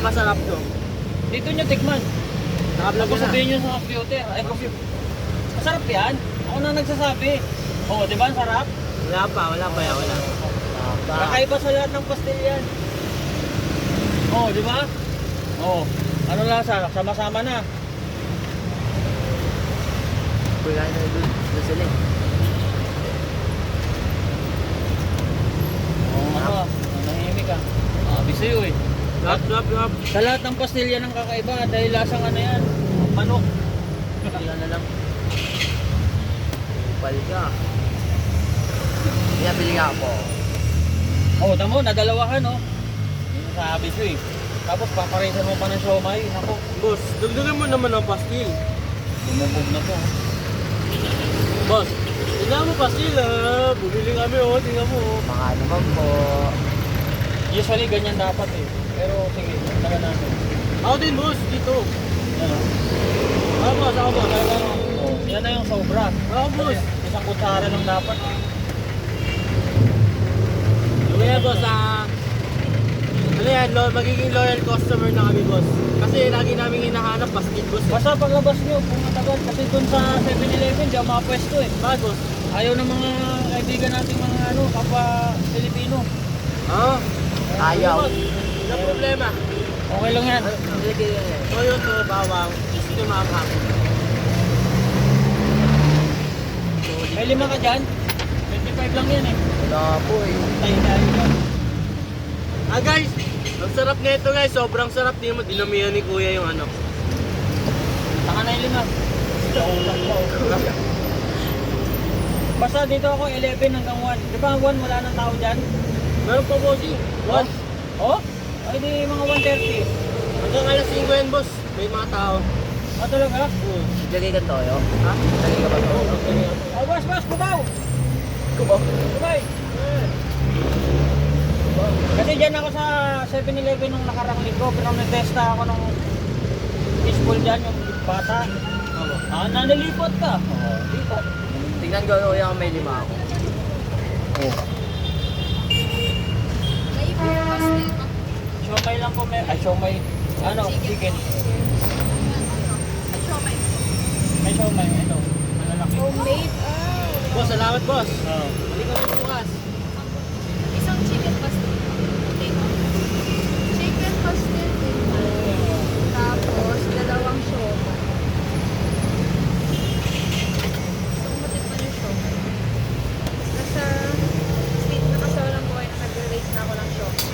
masarap to. Dito nyo tikman. Nakablog Ako na. sabihin nyo sa computer. Ay, masarap yan. Ako na nagsasabi. Oo, di ba? Ang sarap. Wala pa yan, wala. Kakaiba sa lahat ng pastil yan. Oo, di ba? Oo. Ano lasa? Sama-sama na. Wala na doon sila eh. Oo, ano? Nahimik ka. Sabi sa'yo eh. Lap. Sa lahat ng pastil yan ang kakaiba dahil lasang ano yan. Manok. Wala na lang. Upal ka. Pinabili nga ako. Oo, tamo, nadalawahan oh. Yung sabi ko eh. Tapos paparisan mo pa ng siomay. Ako, Boss, dagdagan mo naman ang pastil. lumubog na to. Boss, tingnan mo pastil ah. Bumili kami oh, tingnan mo oh. Mga naman po. Usually ganyan dapat eh. Pero sige, taga natin. Ako din boss, dito. Yan oh. Ako boss. Oh, yan na yung sobra. Ako boss. Isang kutsara lang dapat eh. Kaya boss, ano yan, magiging loyal customer na kami boss. Kasi lagi namin hinahanap pastil boss. Basta paglabas nyo, kung matagal. Kasi dun sa 7-Eleven, di ako makapwesto eh. Bakit boss? Ayaw ng mga kaibigan natin mga ano, kapwa Pilipino. Ah, Ayaw. Wala problema. Okay lang yan. Toyoto, bawang, gusto makakap. May 5 ka dyan? 25 lang yan eh. Wala po eh. Tayo yan. Ah guys, ang sarap nito guys, sobrang sarap. Dinamihan ni kuya yung ano. Saka na yung 5. Basta dito ako 11 hanggang 1. Di ba ang 1 wala nang tao dyan? Meron pa bossing. One. Oh? Ay di mga 1:30. Hanggang alas 5 yan boss. May mga tao. Ah talaga? Lagay ka toyo? Ha? Lagay ka ba to? Oh boss, kubaw! Kubaw. Kubay! Kasi dyan ako sa 7-Eleven nung nakarang linggo, pero nag-testa ako nung fishbowl dyan, yung bata. Ah, nanilipot ka. Oo, lipat. Tingnan ko kuya kung may 5 ako. Oh. May pastil pa. Siomay lang po may, ay siomay, ano, chicken. Siomay. May siomay, ito, malalaki. Homemade. Boss, salamat boss. Oo. Balik kami bukas. Isang chicken pastil. Potato. Chicken pastil din. Tapos, 2 siomay. Gusto ko matikman yung siomay. Nasa state na kasawalang buhay na nag-rate na ako ng siomay.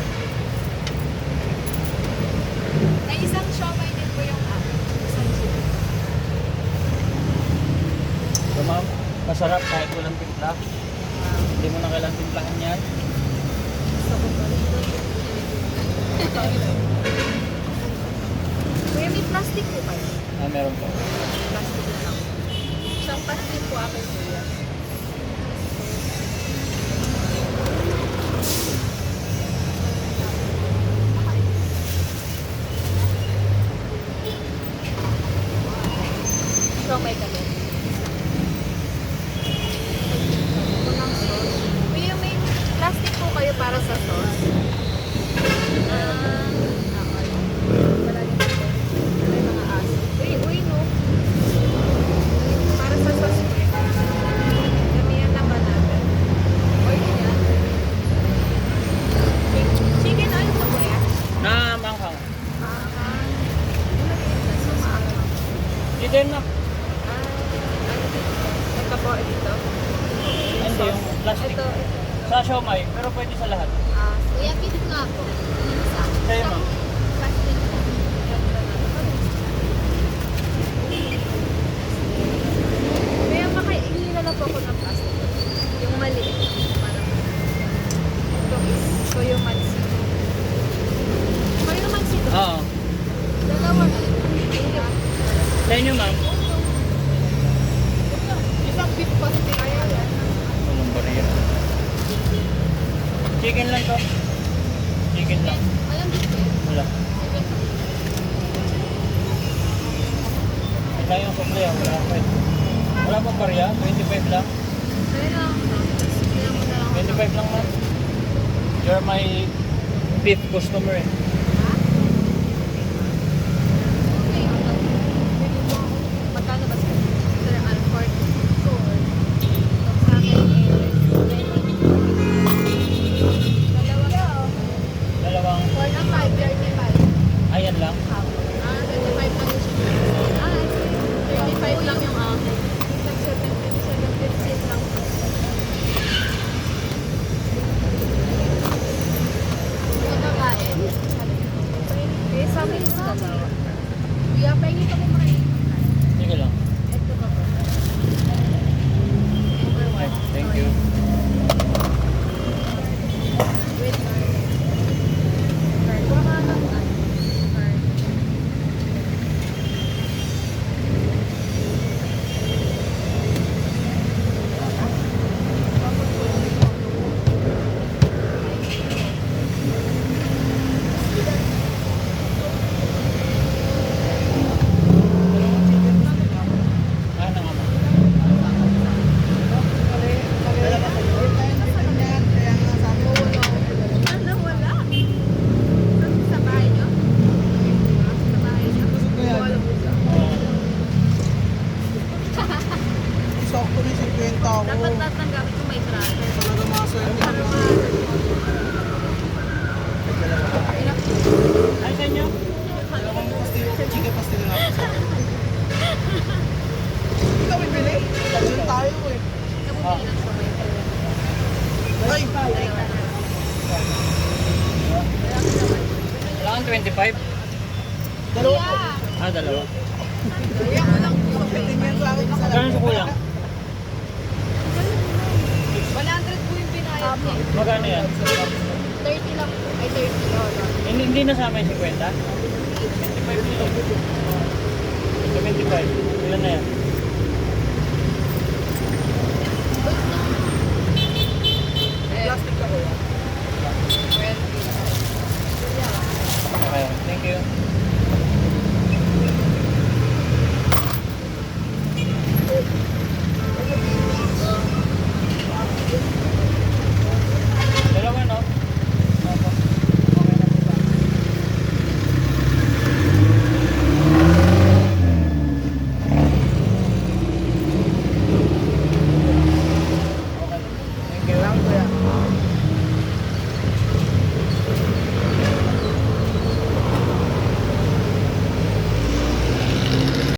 Ay, isang siomay din po yung akin. Isang chicken. So ma'am, masarap kahit walang timpla. Hindi mo na kailangang timplahan yan. Gusto ko pa rin. Kuya, may plastic po kayo? Ah, meron po. Plastic na lang. Isang plastic po akin, kuya. Siomay kami. Walang sauce. Kuya, may plastic po kayo para sa sauce? Wala din po. May mga aso. Uy, no. Para sa sauce po. Gamihan naman natin. Uy, yan. Chicken ano po kuya? Na manghang. Dito yun na. Ito po, ito. Hindi, yung plastic. Ito. Sa siomay, pero pwede sa lahat. Kuya, pili nga po. Isa. Sa'yo ma'am. Plastic po. Kaya makaili na lang po ako ng plastic. Yung maliit. Parang ito is Toyo Mansi. Toyo Mansi to. Oo. Dalawa na. Sa inyo ma'am. Isang beef pastel. Ayan. Walang barya. Chicken lang to. Chicken lang. Alam beef eh. Wala. Ito yung sukli ah. Wala pa eh. Wala pa barya. 25 lang. Kaya lang. Kaya mo na lang. 25 lang ma'am. You're my beef customer eh. dalawa. Kuya, pahingi ka po makikita. Sige lang. Ito ba po? Number Ay, 1. thank you. With card. Card. Kuha ka ng card. Ah, nang ama. Ano, wala? Sa bahay niyo? Sa bahay niyo? Wala po siya. Sakto na 50 ako. Dapat tatanggapin kung may tracker. Talaga maswerte. Para ilang Ay, sa inyo? Dalawang pastil, chicken pastil na ako. Hindi kami bili. Diyan tayo eh. kabubili lang po kayo. Ay! Kailangan 25? Dalawa po. Ah, dalawa. Kuya ko lang po. Pwede niyan sa akin. Magkano sa kuya? 100 po yung binayad niya. Magkano yan? 30 lang po. Ay, 30. Hindi nasama yung 50? 25 dito. 75. Ilan na yan?